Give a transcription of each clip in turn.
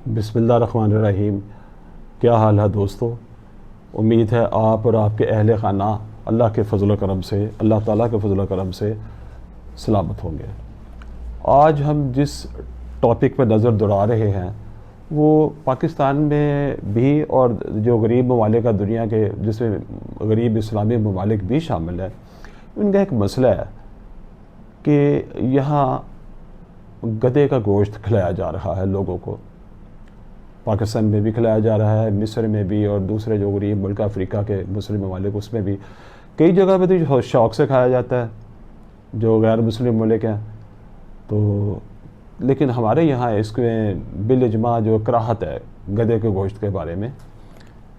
بسم اللہ الرحمن الرحیم۔ کیا حال ہے دوستو؟ امید ہے آپ اور آپ کے اہل خانہ اللہ کے فضل و کرم سے، اللہ تعالیٰ کے فضل و کرم سے سلامت ہوں گے۔ آج ہم جس ٹاپک پہ نظر دوڑا رہے ہیں وہ پاکستان میں بھی اور جو غریب ممالک کا دنیا کے جس میں غریب اسلامی ممالک بھی شامل ہیں، ان کا ایک مسئلہ ہے کہ یہاں گدھے کا گوشت کھلایا جا رہا ہے لوگوں کو۔ پاکستان میں بھی کھلایا جا رہا ہے، مصر میں بھی، اور دوسرے جو غریب ملک افریقہ کے مسلم ممالک اس میں بھی، کئی جگہ پہ تو شوق سے کھایا جاتا ہے جو غیر مسلم ملک ہیں۔ تو لیکن ہمارے یہاں اس میں بالاجماع جو کراہت ہے گدھے کے گوشت کے بارے میں،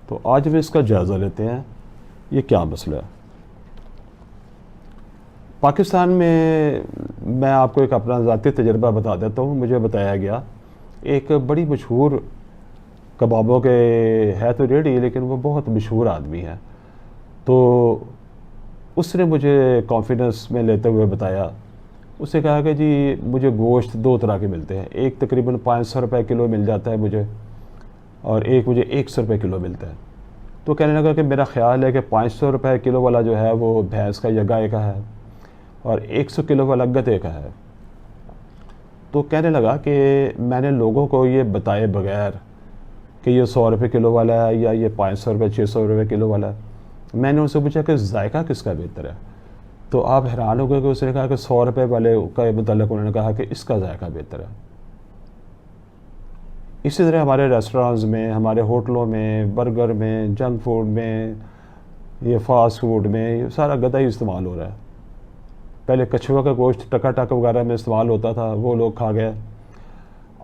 تو آج ہم اس کا جائزہ لیتے ہیں یہ کیا مسئلہ ہے۔ پاکستان میں آپ کو ایک اپنا ذاتی تجربہ بتا دیتا ہوں۔ مجھے بتایا گیا ایک بڑی مشہور کبابوں کے ہے تو ریڈی، لیکن وہ بہت مشہور آدمی ہے، تو اس نے مجھے کانفیڈنس میں لیتے ہوئے بتایا، اس نے کہا کہ جی مجھے گوشت دو طرح کے ملتے ہیں، ایک تقریباً 500 روپے کلو مل جاتا ہے مجھے، اور ایک مجھے 100 روپے کلو ملتا ہے۔ تو کہنے لگا کہ میرا خیال ہے کہ 500 روپے کلو والا جو ہے وہ بھینس کا یا گائے کا ہے، اور 100 کلو والا گدھے کا ہے۔ تو کہنے لگا کہ میں نے لوگوں کو یہ بتائے بغیر کہ یہ 100 روپے کلو والا ہے یا یہ 500 روپے 600 روپے کلو والا ہے، میں نے ان سے پوچھا کہ ذائقہ کس کا بہتر ہے؟ تو آپ حیران ہو گئے کہ اس نے کہا کہ 100 روپے والے کا متعلق انہوں نے کہا کہ اس کا ذائقہ بہتر ہے۔ اسی طرح ہمارے ریسٹورانٹس میں، ہمارے ہوٹلوں میں، برگر میں، جنک فوڈ میں، یہ فاسٹ فوڈ میں، یہ سارا گدھا ہی استعمال ہو رہا ہے۔ پہلے کچھوا کا گوشت ٹکا ٹک وغیرہ میں استعمال ہوتا تھا، وہ لوگ کھا گئے،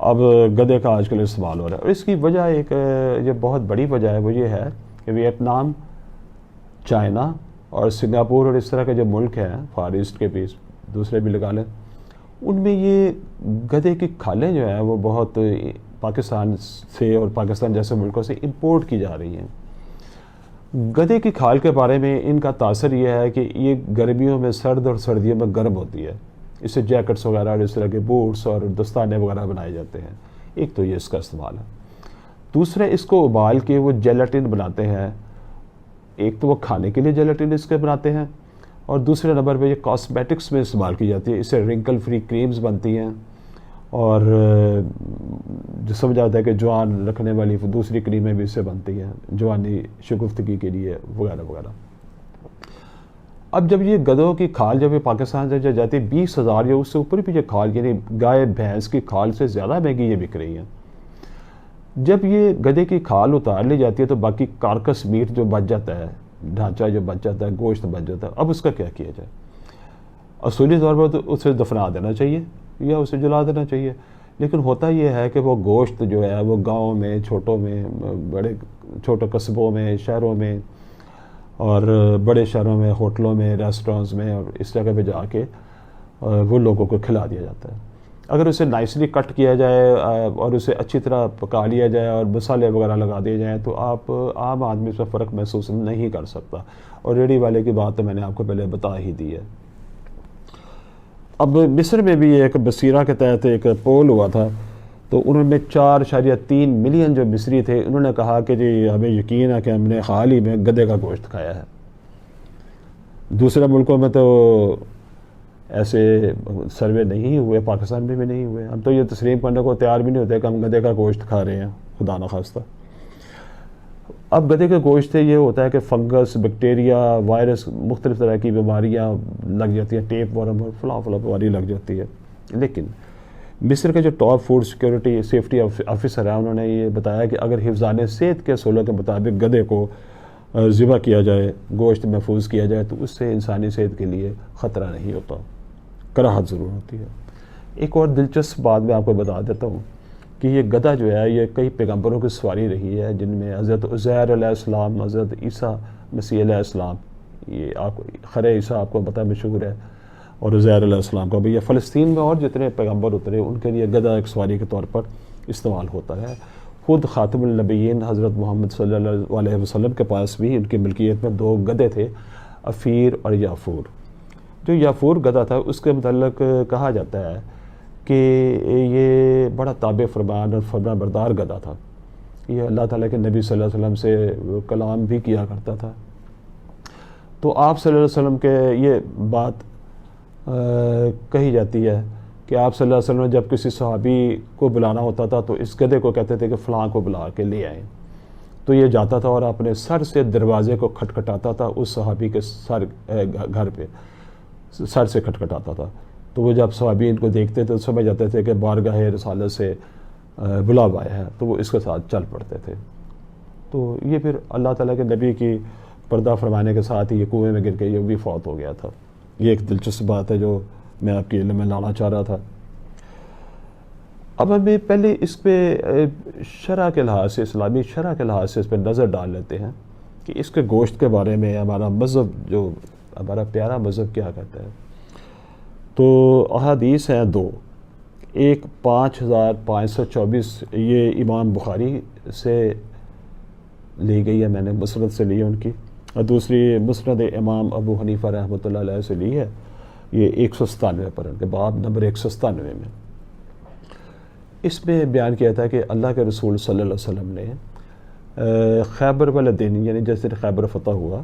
اب گدھے کا آج کل استعمال ہو رہا ہے۔ اور اس کی وجہ ایک یہ بہت بڑی وجہ ہے، وہ یہ ہے کہ ویتنام، چائنا اور سنگاپور اور اس طرح کے جو ملک ہیں فار ایسٹ کے پیس دوسرے بھی لگا لیں، ان میں یہ گدھے کی کھالیں جو ہیں وہ بہت پاکستان سے اور پاکستان جیسے ملکوں سے امپورٹ کی جا رہی ہیں۔ گدھے کی کھال کے بارے میں ان کا تاثر یہ ہے کہ یہ گرمیوں میں سرد اور سردیوں میں گرم ہوتی ہے، اس سے جیکٹس وغیرہ اور اس طرح کے بوٹس اور دستانے وغیرہ بنائے جاتے ہیں۔ ایک تو یہ اس کا استعمال ہے، دوسرا اس کو ابال کے وہ جیلاٹن بناتے ہیں۔ ایک تو وہ کھانے کے لیے جیلاٹن اس کے بناتے ہیں، اور دوسرے نمبر پہ یہ کاسمیٹکس میں استعمال کی جاتی ہے، اس سے رنکل فری کریمز بنتی ہیں، اور جو سمجھ جاتا ہے کہ جوان رکھنے والی دوسری کریمیں بھی اس سے بنتی ہیں جوانی شگفتگی کے لیے وغیرہ وغیرہ۔ اب جب یہ گدھوں کی کھال جب یہ پاکستان سے جاتی ہے 20,000 یا اس سے اوپر بھی یہ کھال، یعنی گائے بھینس کی کھال سے زیادہ مہنگی یہ بک رہی ہیں۔ جب یہ گدھے کی کھال اتار لی جاتی ہے تو باقی کارکس میٹ جو بچ جاتا ہے، ڈھانچہ جو بچ جاتا ہے، گوشت بچ جاتا ہے، اب اس کا کیا کیا جائے؟ اصولی طور پر تو اسے دفنا دینا چاہیے یا اسے جلا دینا چاہیے، لیکن ہوتا یہ ہے کہ وہ گوشت جو ہے وہ گاؤں میں، چھوٹوں میں، بڑے چھوٹے قصبوں میں، شہروں میں، اور بڑے شہروں میں، ہوٹلوں میں، ریسٹورانٹس میں، اور اس جگہ پہ جا کے وہ لوگوں کو کھلا دیا جاتا ہے۔ اگر اسے نائسلی کٹ کیا جائے اور اسے اچھی طرح پکا لیا جائے اور مسالے وغیرہ لگا دیے جائیں تو آپ عام آدمی اس میں فرق محسوس نہیں کر سکتا، اور ریڈی والے کی بات تو میں نے آپ کو پہلے بتا ہی دی ہے۔ اب مصر میں بھی ایک بصیرہ کے تحت ایک پول ہوا تھا، تو انہوں نے 4.3 ملین جو مصری تھے انہوں نے کہا کہ جی ہمیں یقین ہے کہ ہم نے حال ہی میں گدھے کا گوشت کھایا ہے۔ دوسرے ملکوں میں تو ایسے سروے نہیں ہوئے، پاکستان میں بھی نہیں ہوئے، ہم تو یہ تسلیم کرنے کو تیار بھی نہیں ہوتے کہ ہم گدھے کا گوشت کھا رہے ہیں، خدا نخواستہ۔ اب گدھے کے گوشت سے یہ ہوتا ہے کہ فنگس، بیکٹیریا، وائرس، مختلف طرح کی بیماریاں لگ جاتی ہیں، ٹیپ ورم اور فلاں بیماری لگ جاتی ہے۔ لیکن مصر کے جو top food security safety officer ہیں انہوں نے یہ بتایا کہ اگر حفظان صحت کے اصولوں کے مطابق گدھے کو ذبح کیا جائے، گوشت محفوظ کیا جائے، تو اس سے انسانی صحت کے لیے خطرہ نہیں ہوتا، کراہت ضرور ہوتی ہے۔ ایک اور دلچسپ بات میں آپ کو بتا دیتا ہوں کہ یہ گدھا جو ہے یہ کئی پیغمبروں کی سواری رہی ہے، جن میں حضرت عزیر علیہ السلام، حضرت عیسیٰ مسیح علیہ السلام، یہ آپ خر عیسیٰ آپ کو پتہ مشہور ہے، اور عزیر علیہ السلام کا بھی، یہ فلسطین میں اور جتنے پیغمبر اترے ان کے لیے گدھا ایک سواری کے طور پر استعمال ہوتا ہے۔ خود خاتم النبیین حضرت محمد صلی اللہ علیہ وسلم کے پاس بھی ان کی ملکیت میں 2 گدھے تھے، افیر اور یافور۔ جو یافور گدھا تھا اس کے متعلق کہا جاتا ہے کہ یہ بڑا تابع فرمان اور فرمان بردار گدھا تھا. یہ اللہ تعالیٰ کے نبی صلی اللہ علیہ وسلم سے کلام بھی کیا کرتا تھا. تو آپ صلی اللہ علیہ وسلم کے یہ بات کہی جاتی ہے کہ آپ صلی اللہ علیہ وسلم جب کسی صحابی کو بلانا ہوتا تھا تو اس گدھے کو کہتے تھے کہ فلاں کو بلا کے لے آئیں. تو یہ جاتا تھا اور اپنے سر سے دروازے کو کھٹکھٹاتا تھا اس صحابی کے سر گھر پہ سر سے کھٹکھٹاتا تھا. تو وہ جب صحابی ان کو دیکھتے تھے تو سمجھ جاتے تھے کہ بارگاہ رسالت سے بلاوا آیا ہے, تو وہ اس کے ساتھ چل پڑتے تھے. تو یہ پھر اللہ تعالیٰ کے نبی کی پردہ فرمانے کے ساتھ ہی یہ کنویں میں گر کے یہ بھی فوت ہو گیا تھا. یہ ایک دلچسپ بات ہے جو میں آپ کے علم میں لانا چاہ رہا تھا. اب ہمیں پہلے اس پہ شرع کے لحاظ سے, اسلامی شرع کے لحاظ سے اس پہ نظر ڈال لیتے ہیں کہ اس کے گوشت کے بارے میں ہمارا مذہب, جو ہمارا پیارا مذہب کیا کہتا ہے. تو احادیث ہیں دو, ایک 5524 یہ امام بخاری سے لی گئی ہے, میں نے مسند سے لی ہے ان کی, اور دوسری مسند امام ابو حنیفہ رحمۃ اللہ علیہ سے لی ہے, یہ 197 پر, ان کے باب نمبر 197 میں. اس میں بیان کیا تھا کہ اللہ کے رسول صلی اللہ علیہ وسلم نے خیبر والے دن, یعنی جس دن خیبر فتح ہوا,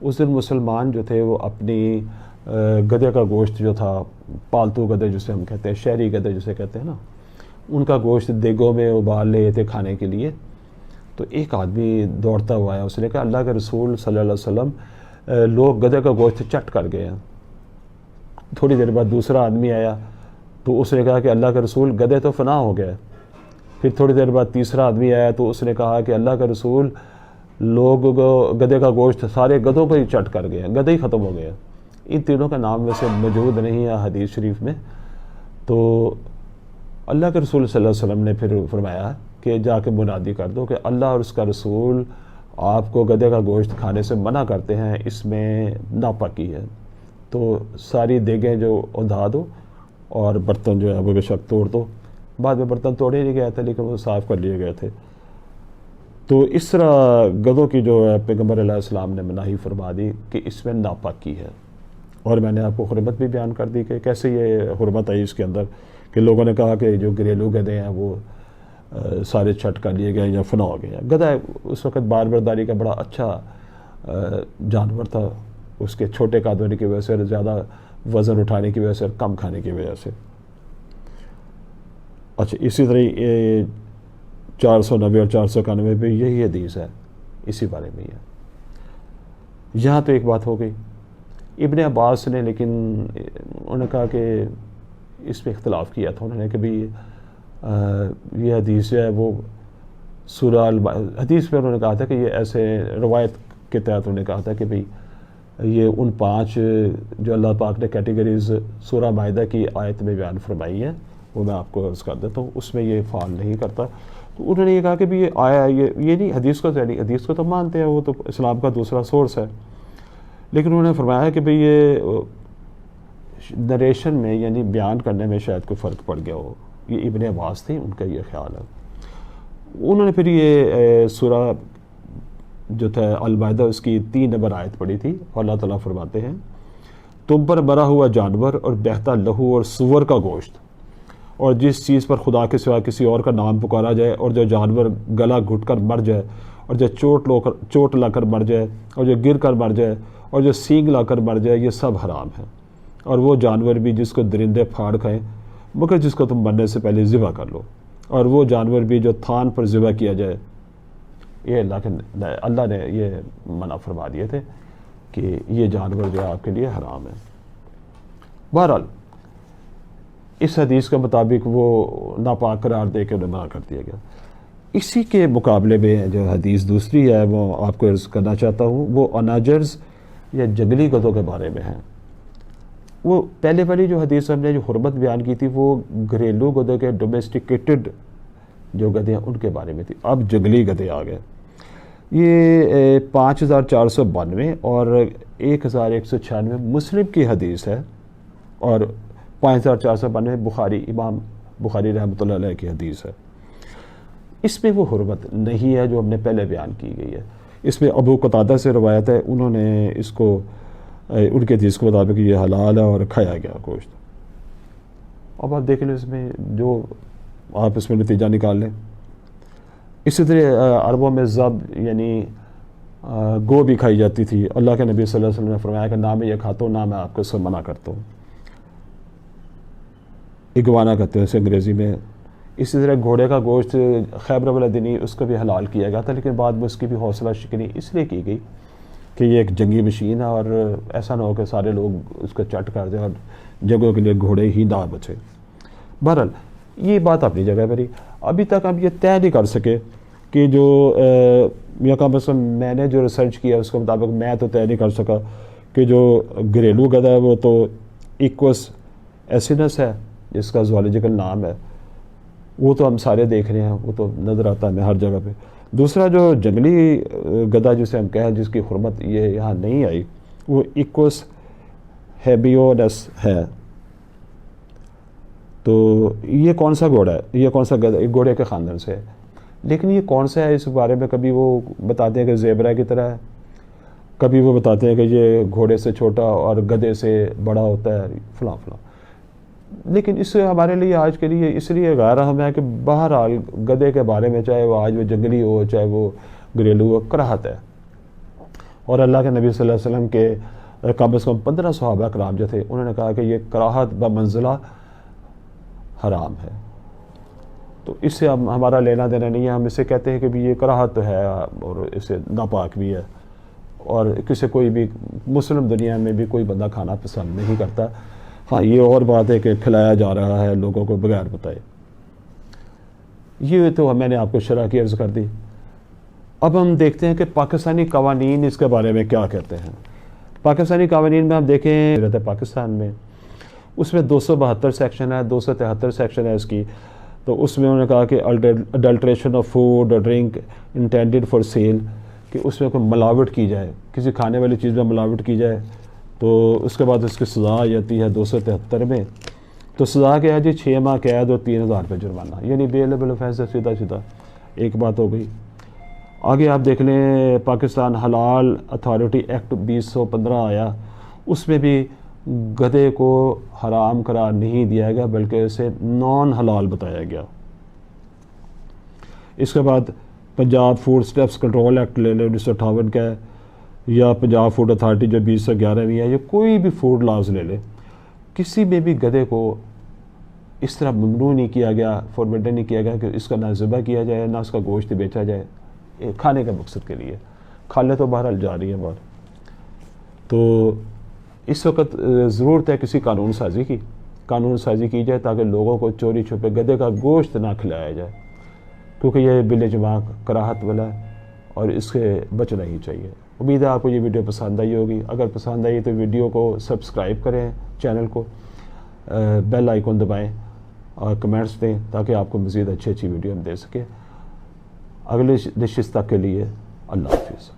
اس دن مسلمان جو تھے وہ اپنی گدھے کا گوشت جو تھا, پالتو گدھے جسے ہم کہتے ہیں, شہری گدھے جسے کہتے ہیں نا, ان کا گوشت دیگوں میں ابال لیے تھے کھانے کے لیے. تو ایک آدمی دوڑتا ہوا ہے, اس نے کہا اللہ کے رسول صلی اللہ علیہ وسلم لوگ گدھے کا گوشت چٹ کر گئے ہیں. تھوڑی دیر بعد دوسرا آدمی آیا تو اس نے کہا کہ اللہ کے رسول گدھے تو فنا ہو گئے. پھر تھوڑی دیر بعد تیسرا آدمی آیا تو اس نے کہا کہ اللہ کے رسول لوگ گدھے کا گوشت سارے گدھوں کو ہی چٹ کر گئے ہیں, گدھے ہی ختم ہو گئے. ان تینوں کا نام ویسے موجود نہیں ہے حدیث شریف میں. تو اللہ کے رسول صلی اللہ علیہ وسلم نے پھر فرمایا کہ جا کے منادی کر دو کہ اللہ اور اس کا رسول آپ کو گدھے کا گوشت کھانے سے منع کرتے ہیں, اس میں ناپاکی ہے. تو ساری دیگیں جو اندھا دو اور برتن جو ہے وہ بے شک توڑ دو. بعد میں برتن توڑے نہیں گئے تھے لیکن وہ صاف کر لیے گئے تھے. تو اس طرح گدھوں کی جو ہے پیغمبر علیہ السلام نے مناہی فرما دی کہ اس میں ناپاکی ہے. اور میں نے آپ کو حرمت بھی بیان کر دی کہ کیسے یہ حرمت آئی اس کے اندر, کہ لوگوں نے کہا کہ جو گھریلو گدھے ہیں وہ سارے چھٹ کر لیے گئے یا فنا ہو گئے ہیں. گدھا اس وقت بار برداری کا بڑا اچھا جانور تھا, اس کے چھوٹے قد ہونے کی وجہ سے, زیادہ وزن اٹھانے کی وجہ سے, کم کھانے کی وجہ سے. اچھا, اسی طرح 490 اور 491 پہ یہی حدیث ہے, اسی بارے میں ہی ہے. یہاں تو ایک بات ہو گئی. ابن عباس نے لیکن انہوں نے کہا کہ اس پہ اختلاف کیا تھا انہوں نے کہ بھئی یہ حدیث جو ہے وہ سورہ حدیث پہ انہوں نے کہا تھا کہ یہ ایسے روایت کے تحت انہوں نے کہا تھا کہ بھئی یہ ان 5 جو اللہ پاک نے کیٹیگریز سورہ مائدہ کی آیت میں بیان فرمائی ہیں وہ میں آپ کو عرض کر دیتا ہوں, اس میں یہ فعال نہیں کرتا. تو انہوں نے یہ کہا کہ بھی یہ آیا یہ نہیں, حدیث کو تو مانتے ہیں, وہ تو اسلام کا دوسرا سورس ہے. لیکن انہوں نے فرمایا کہ بھئی یہ نریشن میں یعنی بیان کرنے میں شاید کوئی فرق پڑ گیا ہو. یہ ابن عباس تھے, ان کا یہ خیال ہے. انہوں نے پھر یہ سورہ جو تھا المائدہ اس کی 3 نمبر آیت پڑھی تھی, اور اللہ تعالیٰ فرماتے ہیں تم پر مرا ہوا جانور اور بہتا لہو اور سور کا گوشت اور جس چیز پر خدا کے سوا کسی اور کا نام پکارا جائے اور جو جانور گلا گھٹ کر مر جائے اور جو چوٹ لا کر مر جائے اور جو گر کر مر جائے اور جو سینگ لا کر مر جائے, یہ سب حرام ہے. اور وہ جانور بھی جس کو درندے پھاڑ کھائیں مگر جس کو تم مرنے سے پہلے ذبح کر لو, اور وہ جانور بھی جو تھان پر ذبح کیا جائے. یہ اللہ نے یہ منع فرما دیے تھے کہ یہ جانور جو ہے آپ کے لیے حرام ہے. بہرحال اس حدیث کے مطابق وہ ناپاک قرار دے کے انہیں منع کر دیا گیا. اسی کے مقابلے میں جو حدیث دوسری ہے وہ آپ کو عرض کرنا چاہتا ہوں, وہ اناجرز یا جنگلی گدھوں کے بارے میں ہے. وہ پہلے والی جو حدیث ہم نے جو حرمت بیان کی تھی وہ گھریلو گدھوں کے ڈومیسٹیکیٹڈ جو گدھے ہیں ان کے بارے میں تھی. اب جنگلی گدھے آ گئے. یہ 5492 اور 1196 مسلم کی حدیث ہے, اور 5492 بخاری امام بخاری رحمۃ اللہ علیہ کی حدیث ہے. اس میں وہ حرمت نہیں ہے جو ہم نے پہلے بیان کی گئی ہے. اس میں ابو قتادہ سے روایت ہے, انہوں نے اس کو ان کے حدیث کے مطابق یہ حلال ہے اور کھایا گیا گوشت. اب آپ دیکھ لیں اس میں جو آپ اس میں نتیجہ نکال لیں. اسی طرح عربوں میں ذب یعنی گو بھی کھائی جاتی تھی. اللہ کے نبی صلی اللہ علیہ وسلم نے فرمایا کہ نہ میں یہ کھاتا ہوں نہ میں آپ کو اس سے منع کرتا ہوں. اگوانا کہتے ہیں اسے انگریزی میں. اسی طرح گھوڑے کا گوشت خیبر ولدنی اس کو بھی حلال کیا گیا تھا، لیکن بعد میں اس کی بھی حوصلہ شکنی اس لیے کی گئی کہ یہ ایک جنگی مشین ہے اور ایسا نہ ہو کہ سارے لوگ اس کو چٹ کر دیں اور جگہوں کے لیے گھوڑے ہی نہ بچے. بہرحال یہ بات اپنی جگہ پر ہی. ابھی تک ہم یہ طے نہیں کر سکے کہ جو یا کم از کم میں نے جو ریسرچ کیا اس کے مطابق میں تو طے نہیں کر سکا کہ جو گھریلو گدھا ہے وہ تو ایکوس ایسینس ہے جس کا زوالوجیکل نام ہے، وہ تو ہم سارے دیکھ رہے ہیں، وہ تو نظر آتا ہے ہمیں ہر جگہ پہ. دوسرا جو جنگلی گدھا جسے ہم کہیں جس کی حرمت یہ یہاں نہیں آئی وہ ایکوس ہیبیونس ہے. تو یہ کون سا گھوڑا ہے، یہ کون سا گدھا، یہ گھوڑے کے خاندان سے ہے، لیکن یہ کون سا ہے اس بارے میں کبھی وہ بتاتے ہیں کہ زیبرا کی طرح ہے، کبھی وہ بتاتے ہیں کہ یہ گھوڑے سے چھوٹا اور گدھے سے بڑا ہوتا ہے فلاں فلاں. لیکن اس سے ہمارے لیے آج کے لیے اس لیے غیر اہم ہے کہ بہرحال گدھے کے بارے میں چاہے وہ آج وہ جنگلی ہو چاہے وہ گھریلو ہو کراہت ہے. اور اللہ کے نبی صلی اللہ علیہ وسلم کے کم از کم 15 صحابہ کرام جو تھے انہوں نے کہا کہ یہ کراہت بمنزلہ حرام ہے. تو اس سے ہمارا لینا دینا نہیں ہے. ہم اسے کہتے ہیں کہ بھی یہ کراہت تو ہے اور اسے ناپاک بھی ہے اور کسی کوئی بھی مسلم دنیا میں بھی کوئی بندہ کھانا پسند نہیں کرتا. ہاں یہ اور بات ہے کہ کھلایا جا رہا ہے لوگوں کو بغیر بتائے. یہ تو میں نے آپ کو شرح کی عرض کر دی. اب ہم دیکھتے ہیں کہ پاکستانی قوانین اس کے بارے میں کیا کہتے ہیں. پاکستانی قوانین میں ہم دیکھیں رہتے ہیں پاکستان میں اس میں 272 سیکشن ہے، 273 سیکشن ہے اس کی. تو اس میں انہوں نے کہا کہ اڈلٹریشن آف فوڈ اور ڈرنک انٹینڈیڈ فار سیل، کہ اس میں کوئی ملاوٹ کی جائے، کسی کھانے والی چیز میں ملاوٹ کی جائے تو اس کے بعد اس کی سزا آ جاتی ہے 273 میں. تو سزا کیا ہے جی 6 ماہ قید اور 3000 روپے جرمانہ، یعنی بیلیبل آفینس ہے سیدھا سیدھا. ایک بات ہو گئی. آگے آپ دیکھ لیں پاکستان حلال اتھارٹی ایکٹ 2015 آیا، اس میں بھی گدھے کو حرام قرار نہیں دیا گیا بلکہ اسے نان حلال بتایا گیا. اس کے بعد Punjab food steps control act لے لیں 1958 کا ہے، یا پنجاب فوڈ اتھارٹی جو 2011 میں ہے، یا کوئی بھی فوڈ لاز لے لیں، کسی میں بھی گدھے کو اس طرح ممنوع نہیں کیا گیا، فوربیڈن نہیں کیا گیا کہ اس کا نہ ذبح کیا جائے نہ اس کا گوشت بیچا جائے کھانے کے مقصد کے لیے. کھالے تو بہرحال جا رہی ہے بات. تو اس وقت ضرورت ہے کسی قانون سازی کی، قانون سازی کی جائے تاکہ لوگوں کو چوری چھپے گدھے کا گوشت نہ کھلایا جائے، کیونکہ یہ بالاجماع کراہت والا ہے اور اس سے بچنا ہی چاہیے. امید ہے آپ کو یہ ویڈیو پسند آئی ہوگی. اگر پسند آئی تو ویڈیو کو سبسکرائب کریں، چینل کو بیل آئیکن دبائیں اور کمنٹس دیں تاکہ آپ کو مزید اچھی ویڈیو ہم دے سکیں. اگلے نشست تک کے لیے اللہ حافظ.